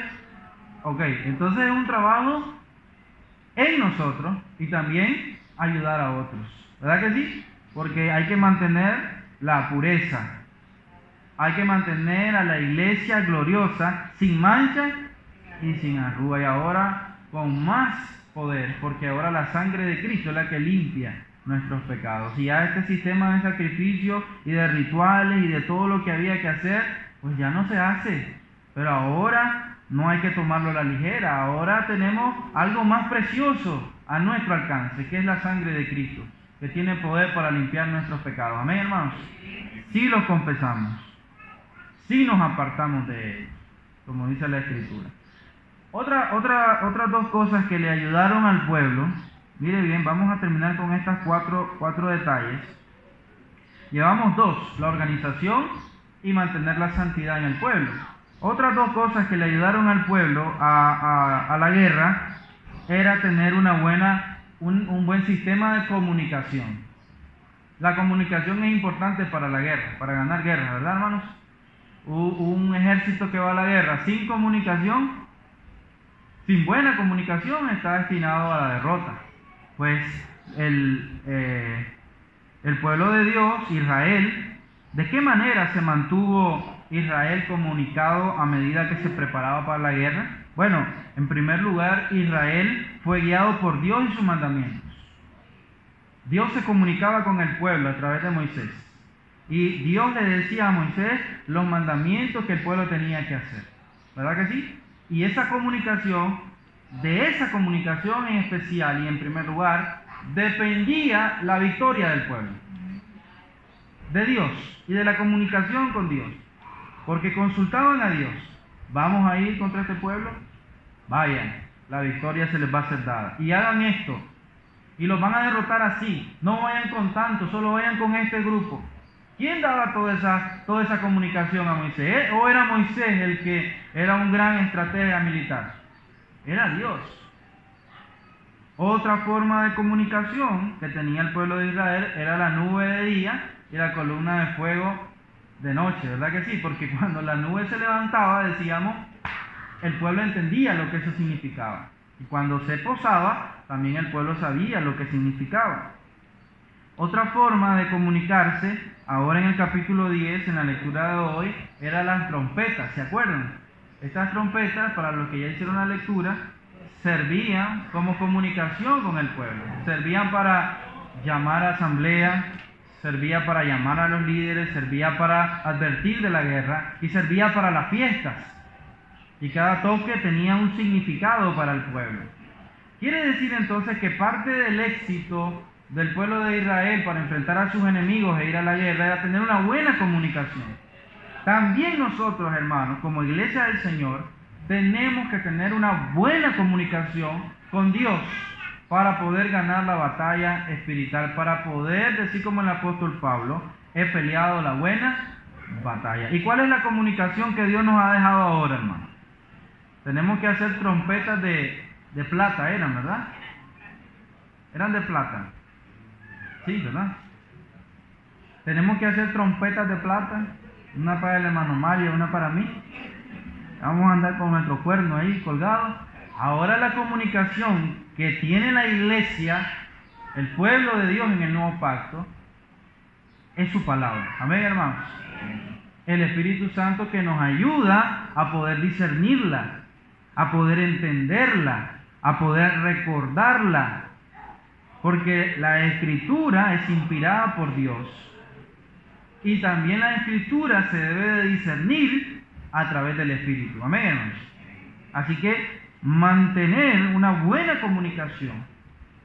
es un trabajo en nosotros y también ayudar a otros, ¿verdad que sí? Porque hay que mantener la pureza, hay que mantener a la iglesia gloriosa, sin mancha y sin arruga, y ahora con más poder, porque ahora la sangre de Cristo es la que limpia nuestros pecados. Y ya este sistema de sacrificio y de rituales y de todo lo que había que hacer, pues ya no se hace. Pero ahora no hay que tomarlo a la ligera. Ahora tenemos algo más precioso a nuestro alcance, que es la sangre de Cristo, que tiene poder para limpiar nuestros pecados. Amén, hermanos. Si los confesamos, si nos apartamos de ellos, como dice la Escritura. Otras dos cosas que le ayudaron al pueblo. Mire bien, vamos a terminar con estas cuatro detalles. Llevamos dos: la organización y mantener la santidad en el pueblo. Otras dos cosas que le ayudaron al pueblo a la guerra era tener un buen sistema de comunicación. La comunicación es importante para la guerra, para ganar guerra, ¿verdad, hermanos? Un ejército que va a la guerra sin comunicación, sin buena comunicación, está destinado a la derrota. Pues el pueblo de Dios, Israel, ¿de qué manera se mantuvo Israel comunicado a medida que se preparaba para la guerra? Bueno, en primer lugar, Israel fue guiado por Dios y sus mandamientos. Dios se comunicaba con el pueblo a través de Moisés. Y Dios le decía a Moisés los mandamientos que el pueblo tenía que hacer. ¿Verdad que sí? Y esa comunicación, de esa comunicación en especial y en primer lugar, dependía la victoria del pueblo. De Dios y de la comunicación con Dios. Porque consultaban a Dios. ¿Vamos a ir contra este pueblo? Vayan, la victoria se les va a ser dada. Y hagan esto. Y los van a derrotar así. No vayan con tanto, solo vayan con este grupo. ¿Quién daba toda esa comunicación a Moisés? ¿O era Moisés el que era un gran estratega militar? Era Dios. Otra forma de comunicación que tenía el pueblo de Israel era la nube de día y la columna de fuego de noche, ¿verdad que sí? Porque cuando la nube se levantaba, decíamos, el pueblo entendía lo que eso significaba. Y cuando se posaba, también el pueblo sabía lo que significaba. Otra forma de comunicarse, ahora en el capítulo 10, en la lectura de hoy, eran las trompetas, ¿se acuerdan? Estas trompetas, para los que ya hicieron la lectura, servían como comunicación con el pueblo. Servían para llamar a asamblea, servía para llamar a los líderes, servía para advertir de la guerra y servía para las fiestas. Y cada toque tenía un significado para el pueblo. Quiere decir entonces que parte del éxito del pueblo de Israel para enfrentar a sus enemigos e ir a la guerra era tener una buena comunicación. También nosotros, hermanos, como iglesia del Señor, tenemos que tener una buena comunicación con Dios para poder ganar la batalla espiritual, para poder decir como el apóstol Pablo, he peleado la buena batalla. ¿Y cuál es la comunicación que Dios nos ha dejado ahora, hermano? Tenemos que hacer trompetas de plata, eran, ¿verdad? Eran de plata. Sí, ¿verdad? Tenemos que hacer trompetas de plata, una para el hermano Mario, una para mí. Vamos a andar con nuestro cuerno ahí colgado. Ahora la comunicación que tiene la iglesia, el pueblo de Dios en el nuevo pacto, es su palabra. Amén, hermanos. El Espíritu Santo que nos ayuda a poder discernirla, a poder entenderla, a poder recordarla. Porque la Escritura es inspirada por Dios. Y también la Escritura se debe de discernir a través del Espíritu. Amén, hermanos. Así que mantener una buena comunicación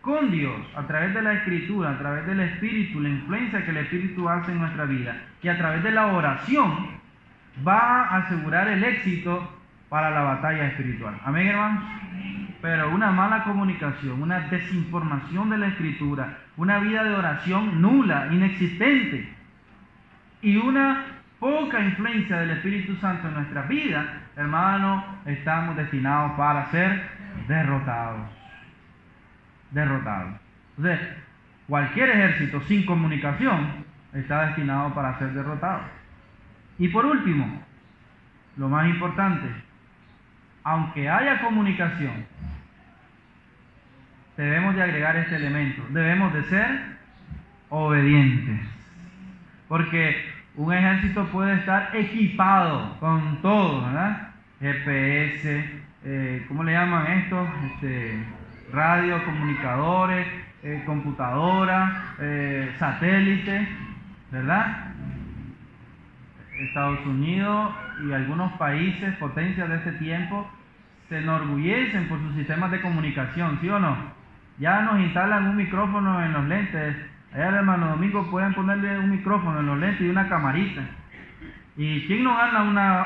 con Dios a través de la Escritura, a través del Espíritu, la influencia que el Espíritu hace en nuestra vida y a través de la oración va a asegurar el éxito para la batalla espiritual. Amén, hermanos. Pero una mala comunicación, una desinformación de la Escritura, una vida de oración nula, inexistente y una poca influencia del Espíritu Santo en nuestra vida, hermanos, estamos destinados para ser derrotados. Derrotados. Entonces, cualquier ejército sin comunicación está destinado para ser derrotado. Y por último, lo más importante, aunque haya comunicación, debemos de agregar este elemento. Debemos de ser obedientes. Porque un ejército puede estar equipado con todo, ¿verdad? GPS, ¿cómo le llaman estos? Radio, comunicadores, computadora, satélite, ¿verdad? Estados Unidos y algunos países, potencias de este tiempo, se enorgullecen por sus sistemas de comunicación, ¿sí o no? Ya nos instalan un micrófono en los lentes. Allá el hermano Domingo pueden ponerle un micrófono en los lentes y una camarita. ¿Y quién no gana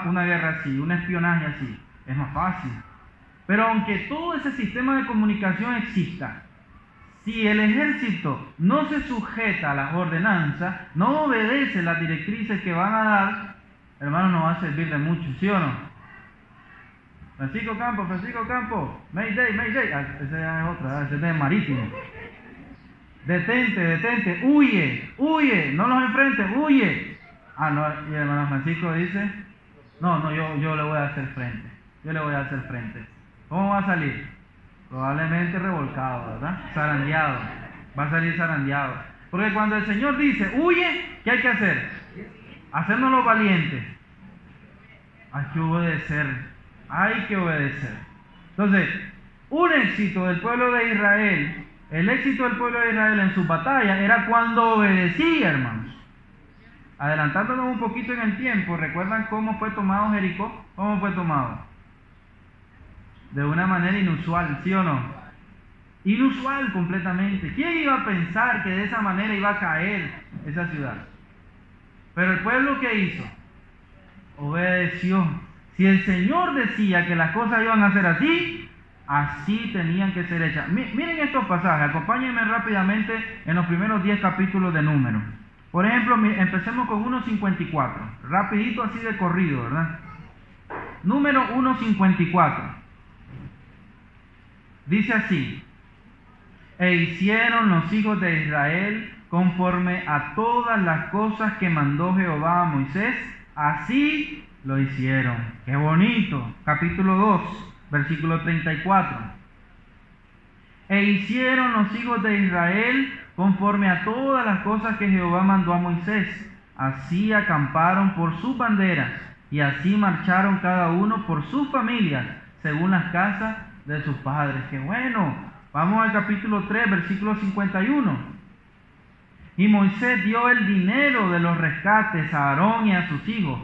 una guerra así, un espionaje así? Es más fácil. Pero aunque todo ese sistema de comunicación exista, si el ejército no se sujeta a las ordenanzas, no obedece las directrices que van a dar, hermano, no va a servir de mucho, ¿sí o no? Francisco Campo, Mayday, ese es otra, ese es de marítimo. Detente, huye, no los enfrentes, huye. No, y el hermano Francisco dice, no, yo le voy a hacer frente. ¿Cómo va a salir? Probablemente revolcado, ¿verdad? Zarandeado. Va a salir zarandeado. Porque cuando el Señor dice, huye, ¿qué hay que hacer? Hacernos los valientes. Hay que obedecer. Entonces, un éxito del pueblo de Israel, el éxito del pueblo de Israel en sus batallas era cuando obedecía, hermanos. Adelantándonos un poquito en el tiempo, ¿recuerdan cómo fue tomado Jericó? ¿Cómo fue tomado? De una manera inusual, ¿sí o no? Inusual completamente. ¿Quién iba a pensar que de esa manera iba a caer esa ciudad? Pero el pueblo, ¿qué hizo? Obedeció. Si el Señor decía que las cosas iban a ser así, así tenían que ser hechas. Miren estos pasajes, acompáñenme rápidamente en los primeros 10 capítulos de Números. Por ejemplo, empecemos con 1.54, rapidito así de corrido, ¿verdad? Número 1.54. Dice así: e hicieron los hijos de Israel conforme a todas las cosas que mandó Jehová a Moisés, así lo hicieron. ¡Qué bonito! Capítulo 2, versículo 34. E hicieron los hijos de Israel conforme a todas las cosas que Jehová mandó a Moisés, así acamparon por sus banderas, y así marcharon cada uno por sus familias, según las casas de sus padres. ¡Qué bueno! Vamos al capítulo 3, versículo 51. Y Moisés dio el dinero de los rescates a Aarón y a sus hijos,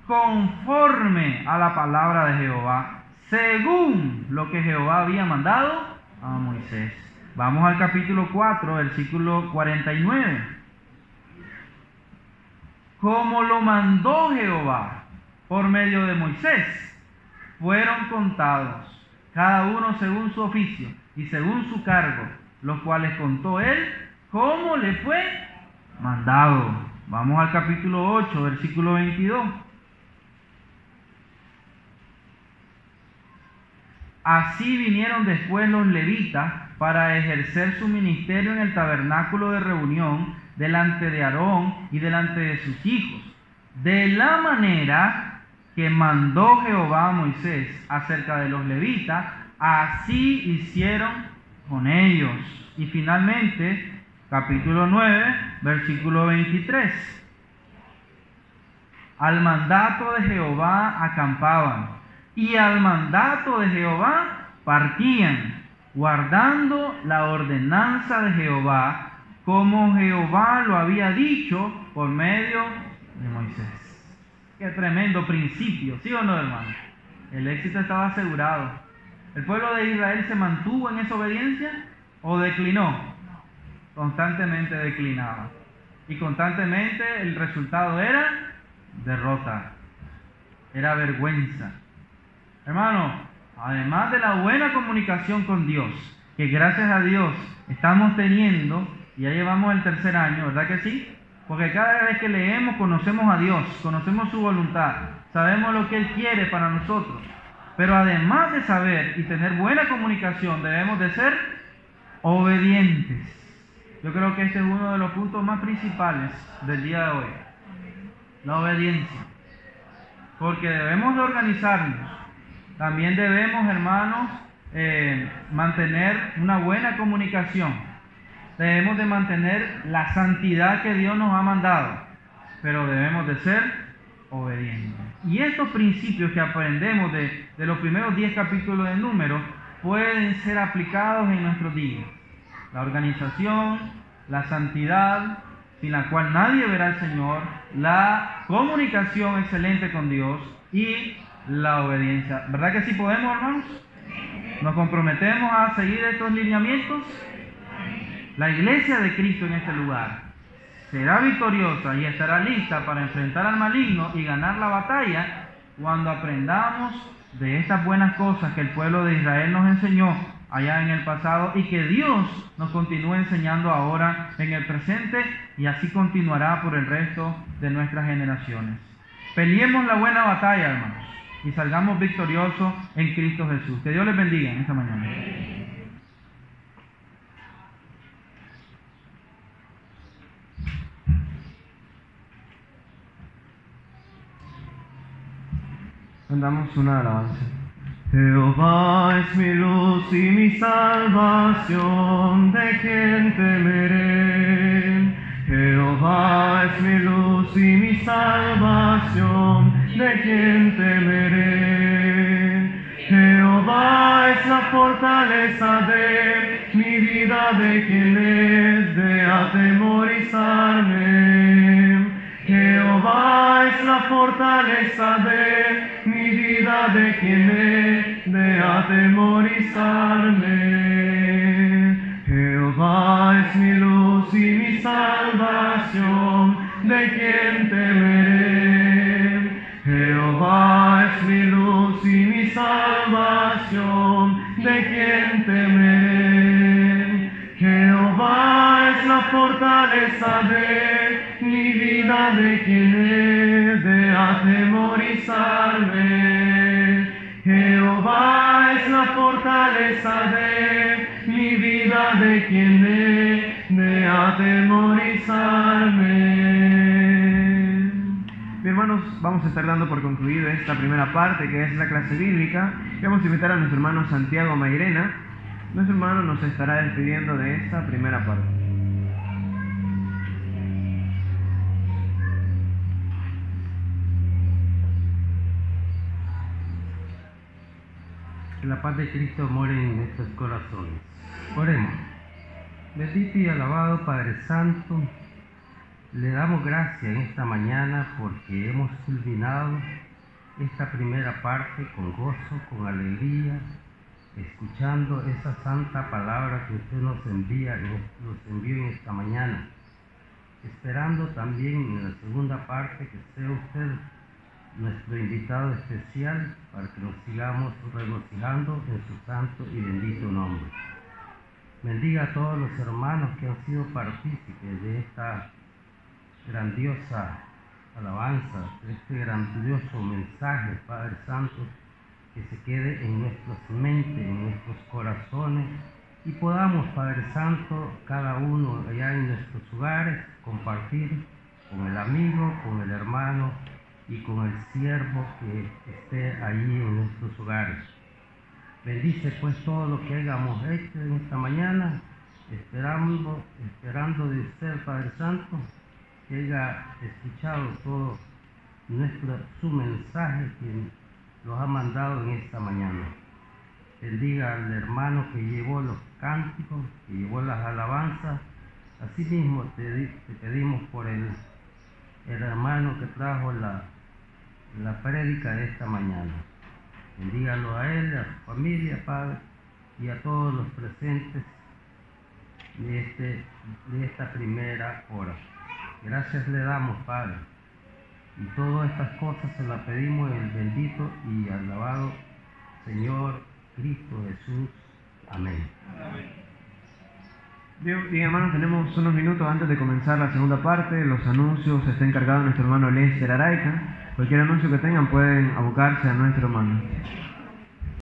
conforme a la palabra de Jehová, según lo que Jehová había mandado a Moisés. Vamos al capítulo 4, versículo 49. Como lo mandó Jehová por medio de Moisés, fueron contados, cada uno según su oficio y según su cargo, los cuales contó él, como le fue mandado. Vamos al capítulo 8, versículo 22. Así vinieron después los levitas para ejercer su ministerio en el tabernáculo de reunión delante de Aarón y delante de sus hijos, de la manera que mandó Jehová a Moisés acerca de los levitas, así hicieron con ellos. Y finalmente, capítulo 9, versículo 23. Al mandato de Jehová acampaban, y al mandato de Jehová partían, guardando la ordenanza de Jehová, como Jehová lo había dicho por medio de Moisés. Qué tremendo principio, ¿sí o no, hermano? El éxito estaba asegurado. ¿El pueblo de Israel se mantuvo en esa obediencia o declinó? Constantemente declinaba. Y constantemente el resultado era derrota, era vergüenza. Hermano, además de la buena comunicación con Dios, que gracias a Dios estamos teniendo, y ya llevamos el tercer año, ¿verdad que sí? Porque cada vez que leemos conocemos a Dios, conocemos su voluntad, sabemos lo que Él quiere para nosotros. Pero además de saber y tener buena comunicación, debemos de ser obedientes. Yo creo que este es uno de los puntos más principales del día de hoy, la obediencia. Porque debemos de organizarnos. También debemos, hermanos, mantener una buena comunicación. Debemos de mantener la santidad que Dios nos ha mandado, pero debemos de ser obedientes. Y estos principios que aprendemos de los primeros 10 capítulos de Números pueden ser aplicados en nuestros días. La organización, la santidad, sin la cual nadie verá al Señor, la comunicación excelente con Dios y la obediencia. ¿Verdad que sí podemos, hermanos? ¿Nos comprometemos a seguir estos lineamientos? La iglesia de Cristo en este lugar será victoriosa y estará lista para enfrentar al maligno y ganar la batalla cuando aprendamos de estas buenas cosas que el pueblo de Israel nos enseñó allá en el pasado y que Dios nos continúa enseñando ahora en el presente, y así continuará por el resto de nuestras generaciones. Peleemos la buena batalla, hermanos, y salgamos victoriosos en Cristo Jesús. Que Dios les bendiga en esta mañana. Cantamos una alabanza. Jehová es mi luz y mi salvación, ¿de quién temeré? Jehová es mi luz y mi salvación, ¿de quién temeré? Jehová es la fortaleza de mi vida, ¿de quién es de atemorizarme? Jehová es la fortaleza de mi vida, ¿de quién es de atemorizarme? Jehová es mi luz y mi salvación, ¿de quién temeré? Jehová es mi luz y mi salvación, ¿de quién temeré? Jehová es la fortaleza de mi vida, ¿de quién es de atemorizarme? Jehová es la fortaleza de mi vida, ¿de quién es de atemorizarme? Bien, hermanos, vamos a estar dando por concluida esta primera parte, que es la clase bíblica, y vamos a invitar a nuestro hermano Santiago Mairena. Nuestro hermano nos estará despidiendo de esta primera parte. Que la paz de Cristo more en nuestros corazones. Oremos. Bendito y alabado Padre Santo, le damos gracias en esta mañana porque hemos culminado esta primera parte con gozo, con alegría, escuchando esa santa palabra que usted nos envió en esta mañana, esperando también en la segunda parte que sea usted nuestro invitado especial para que nos sigamos regocijando en su santo y bendito nombre. Bendiga a todos los hermanos que han sido partícipes de esta grandiosa alabanza, de este grandioso mensaje, Padre Santo, que se quede en nuestras mentes, en nuestros corazones, y podamos, Padre Santo, cada uno allá en nuestros hogares, compartir con el amigo, con el hermano y con el siervo que esté allí en nuestros hogares. Bendice pues todo lo que hayamos hecho en esta mañana, esperando de usted, Padre Santo, que haya escuchado todo su mensaje que nos ha mandado en esta mañana. Bendiga al hermano que llevó los cánticos, que llevó las alabanzas. Asimismo te pedimos por el hermano que trajo la prédica de esta mañana. Bendígalo a él, a su familia, Padre, y a todos los presentes de esta primera hora. Gracias le damos, Padre, y todas estas cosas se las pedimos en el bendito y alabado Señor Cristo Jesús. Amén. Bien, hermanos, tenemos unos minutos antes de comenzar la segunda parte. Los anuncios está encargado nuestro hermano Lester Araica. Cualquier anuncio que tengan pueden abocarse a nuestro hermano.